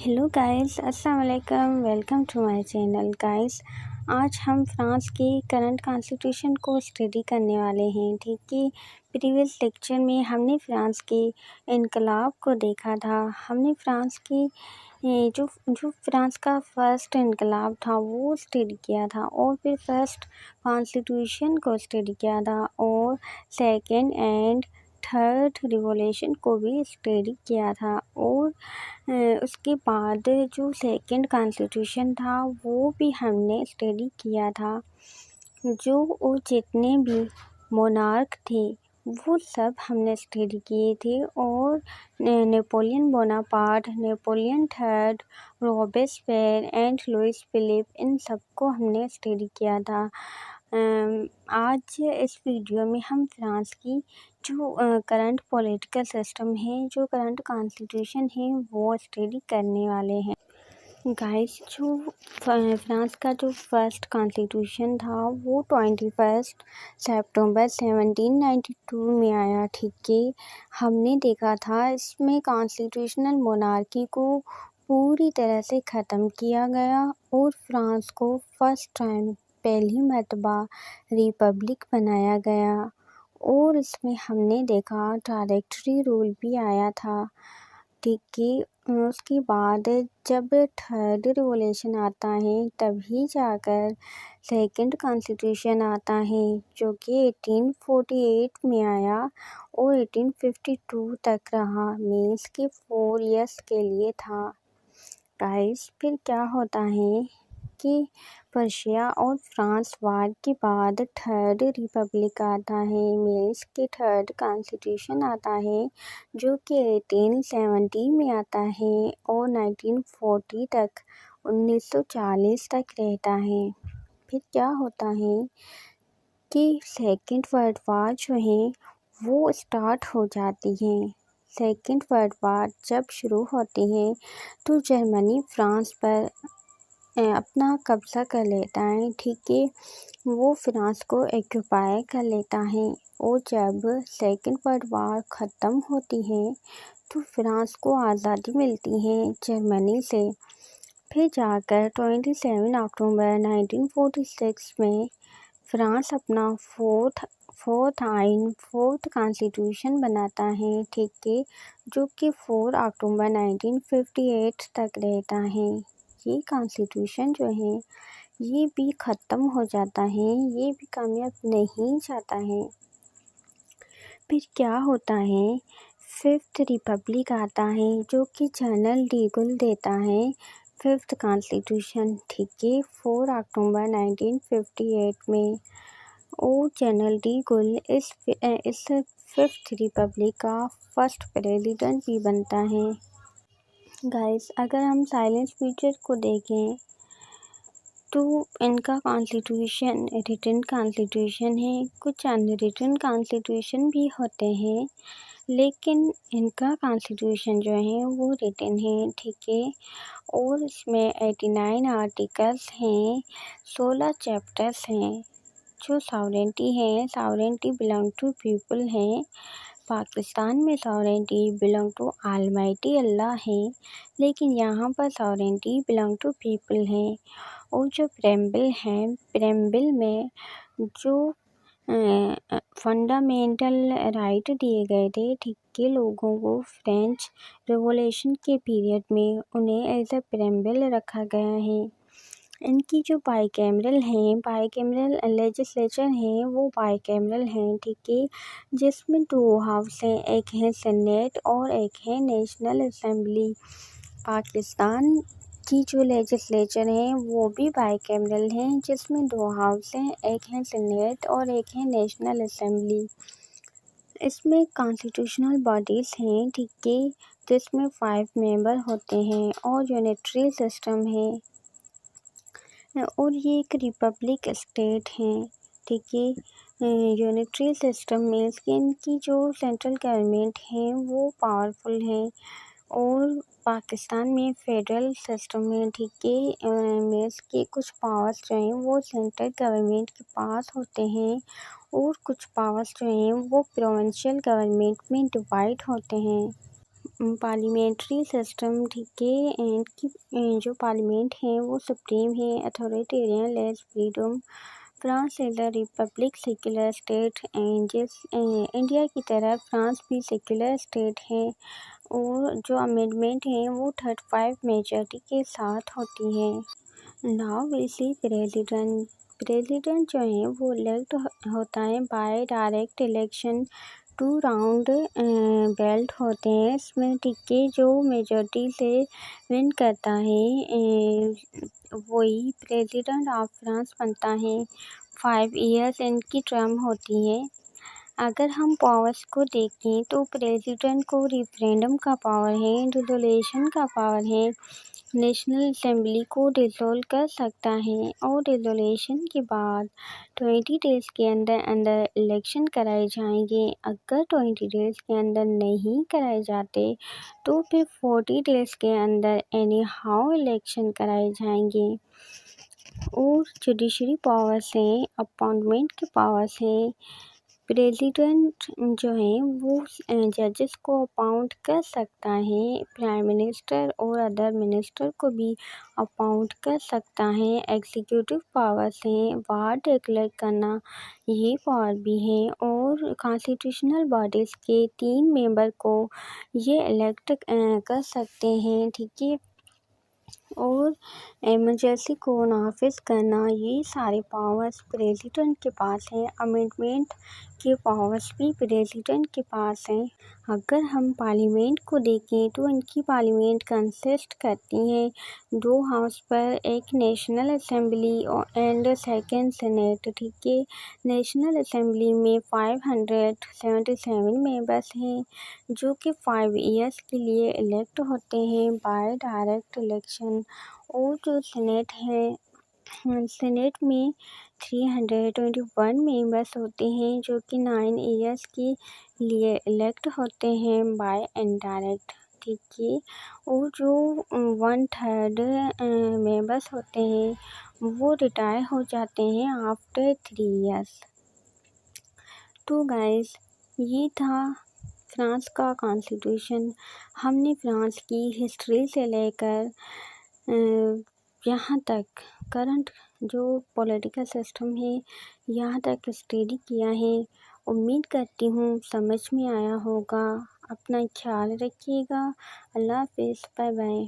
Hello guys, अस्सलाम वालेकुम। Welcome to my channel guys. आज हम फ्रांस की करंट कॉन्स्टिट्यूशन को स्टडी करने वाले हैं। ठीक है, प्रीवियस लेक्चर में हमने फ्रांस के इनकलाब को देखा था। हमने फ्रांस की जो फ्रांस का फर्स्ट इनकलाब था वो स्टडी किया था, और फिर फर्स्ट कॉन्स्टिट्यूशन को स्टडी किया था, और सेकंड एंड थर्ड रिवॉल्यूशन को भी स्टडी किया था। और उसके बाद जो सेकंड कॉन्स्टिट्यूशन था वो भी हमने स्टडी किया था। जो वो जितने भी मोनार्क थे वो सब हमने स्टडी किए थे, और Napoleon Bonaparte, Napoleon third, Robespierre and Louis Philippe, इन सबको हमने स्टडी किया था। आज इस वीडियो में हम फ्रांस की जो करंट पॉलिटिकल सिस्टम है, जो करंट कॉन्स्टिट्यूशन है, वो स्टडी करने वाले हैं गाइस। जो फ्रांस का जो फर्स्ट कॉन्स्टिट्यूशन था वो 21 सितंबर 1792 में आया। ठीक है, हमने देखा था इसमें कॉन्स्टिट्यूशनल मोनार्की को पूरी तरह से ख़त्म किया गया, और फ्रांस को फर्स्ट टाइम पहली मर्तबा रिपब्लिक बनाया गया। और इसमें हमने देखा डायरेक्टरी रूल भी आया था। ठीक है, उसके बाद जब थर्ड रिवॉल्यूशन आता है तभी जाकर सेकंड कॉन्स्टिट्यूशन आता है, जो कि 1848 में आया और 1852 तक रहा। मीन्स कि 4 इयर्स के लिए था गाइस। फिर क्या होता है कि पर्शिया और फ्रांस वार के बाद थर्ड रिपब्लिक आता है, मीन्स कि थर्ड कॉन्स्टिट्यूशन आता है, जो कि 1870 में आता है और 1940 तक 1940 तक रहता है। फिर क्या होता है कि सेकेंड वर्ल्ड वार जो है वो स्टार्ट हो जाती है। सेकेंड वर्ल्ड वार जब शुरू होती है तो जर्मनी फ्रांस पर अपना कब्ज़ा कर लेता है। ठीक है, वो फ्रांस को ऑक्यूपाई कर लेता है, और जब सेकेंड वर्ल्ड वार ख़त्म होती है तो फ्रांस को आज़ादी मिलती है जर्मनी से। फिर जाकर 27 अक्टूबर 1946 में फ्रांस अपना फोर्थ कॉन्स्टिट्यूशन बनाता है। ठीक है, जो कि 4 अक्टूबर 1958 तक रहता है। ये कॉन्स्टिट्यूशन जो है ये भी ख़त्म हो जाता है, ये भी कामयाब नहीं जाता है। फिर क्या होता है, फिफ्थ रिपब्लिक आता है, जो कि जनरल डी गोल देता है फिफ्थ कॉन्स्टिट्यूशन। ठीक है, 4 अक्टूबर 1958 में। और जनरल डी गोल इस फिफ्थ रिपब्लिक का फर्स्ट प्रेसिडेंट भी बनता है गाइस। अगर हम साइलेंस फीचर को देखें तो इनका कॉन्स्टिट्यूशन रिटन कॉन्स्टिट्यूशन है, कुछ अनरिटन कॉन्स्टिट्यूशन भी होते हैं, लेकिन इनका कॉन्स्टिट्यूशन जो है वो रिटन है। ठीक है, और इसमें 89 आर्टिकल्स हैं, 16 चैप्टर्स हैं। जो सॉवरेंटी है, सॉवरेंटी बिलोंग टू पीपल है। पाकिस्तान में सॉवरेंटी बिलोंग टू ऑलमाइटी अल्लाह है, लेकिन यहाँ पर सॉवरेंटी बिलोंग टू पीपल है। और जो प्रेम्बल है, प्रेम्बल में जो फंडामेंटल राइट दिए गए थे ठीक के लोगों को, फ्रेंच रिवॉल्यूशन के पीरियड में उन्हें एज ए प्रेम्बल रखा गया है। इनकी जो बाईकैमरल हैं, बाईकैमरल लेजिस्लेचर हैं, वो बाईकैमरल हैं। ठीक है, जिसमें 2 हाउस हैं, एक है सेनेट और एक है नेशनल असेंबली। पाकिस्तान की जो लेजिस्लेचर हैं वो भी बाईकैमरल हैं, जिसमें 2 हाउस हैं, एक है सेनेट और एक है नेशनल असेंबली। इसमें कॉन्स्टिट्यूशनल बॉडीज़ हैं, ठीक है, जिसमें 5 मेंबर होते हैं, और यूनिटरी सिस्टम है, और ये एक रिपब्लिक स्टेट है। ठीक है, यूनिटरी सिस्टम में इनकी जो सेंट्रल गवर्नमेंट है वो पावरफुल है, और पाकिस्तान में फेडरल सिस्टम में ठीक है, मीन्स के कुछ पावर्स जो हैं वो सेंट्रल गवर्नमेंट के पास होते हैं, और कुछ पावर्स जो हैं वो प्रोविंशियल गवर्नमेंट में डिवाइड होते हैं। पार्लियामेंट्री सिस्टम, ठीक है, इनकी जो पार्लियामेंट है वो सुप्रीम है, authoritarian less freedom. France is a republic secular state, India की तरह फ्रांस भी सेक्युलर स्टेट है और जो अमेंडमेंट है वो 35 मेजॉरिटी के साथ होती है। Now we see president. President जो है वो इलेक्ट होता है बाय डायरेक्ट इलेक्शन। 2 राउंड बेल्ट होते हैं इसमें, ठीक है, जो मेजॉरिटी से विन करता है वही प्रेसिडेंट ऑफ फ्रांस बनता है। 5 इयर्स इनकी टर्म होती है। अगर हम पावर्स को देखें तो प्रेसिडेंट को रेफरेंडम का पावर है, रिजोल्यूशन का पावर है, नेशनल असेंबली को डिसॉल्व कर सकता है और रिजोल्यूशन के बाद 20 डेज़ के अंदर अंदर इलेक्शन कराए जाएंगे। अगर 20 डेज़ के अंदर नहीं कराए जाते तो फिर 40 डेज़ के अंदर एनी हाउ इलेक्शन कराए जाएंगे। और जुडिशरी पावर्स हैं, अपॉइंटमेंट के पावर्स हैं। प्रेसिडेंट जो है वो जजेस को अपॉइंट कर सकता है, प्राइम मिनिस्टर और अदर मिनिस्टर को भी अपॉइंट कर सकता है। एग्जीक्यूटिव पावर्स हैं, वार्ड डिक्लेयर करना, ये पावर भी है। और कॉन्स्टिट्यूशनल बॉडीज़ के 3 मेंबर को ये इलेक्ट कर सकते हैं, ठीक है। और इमरजेंसी को नाफिज करना, ये सारे पावर्स प्रेसिडेंट के पास हैं। अमेंडमेंट के पावर्स भी प्रेसिडेंट के पास हैं। अगर हम पार्लियामेंट को देखें तो इनकी पार्लियामेंट कंसिस्ट करती है 2 हाउस पर, एक नेशनल असेंबली और एंड सेकेंड सेनेट, ठीक है। नेशनल असेंबली में 577 मेंबर्स हैं जो कि 5 इयर्स के लिए इलेक्ट होते हैं बाय डायरेक्ट इलेक्शन। और जो सेनेट है, सेनेट में 321 मेंबर्स होते हैं जो कि 9 इयर्स के लिए इलेक्ट होते हैं बाय इनडायरेक्ट, ठीक है। और जो 1/3 मेंबर्स होते हैं वो रिटायर हो जाते हैं आफ्टर 3 इयर्स। तो गाइस, ये था फ्रांस का कॉन्स्टिट्यूशन। हमने फ्रांस की हिस्ट्री से लेकर यहाँ तक करंट जो पॉलिटिकल सिस्टम है यहाँ तक स्टडी किया है। उम्मीद करती हूँ समझ में आया होगा। अपना ख्याल रखिएगा। अल्लाह हाफिज़, बाय बाय।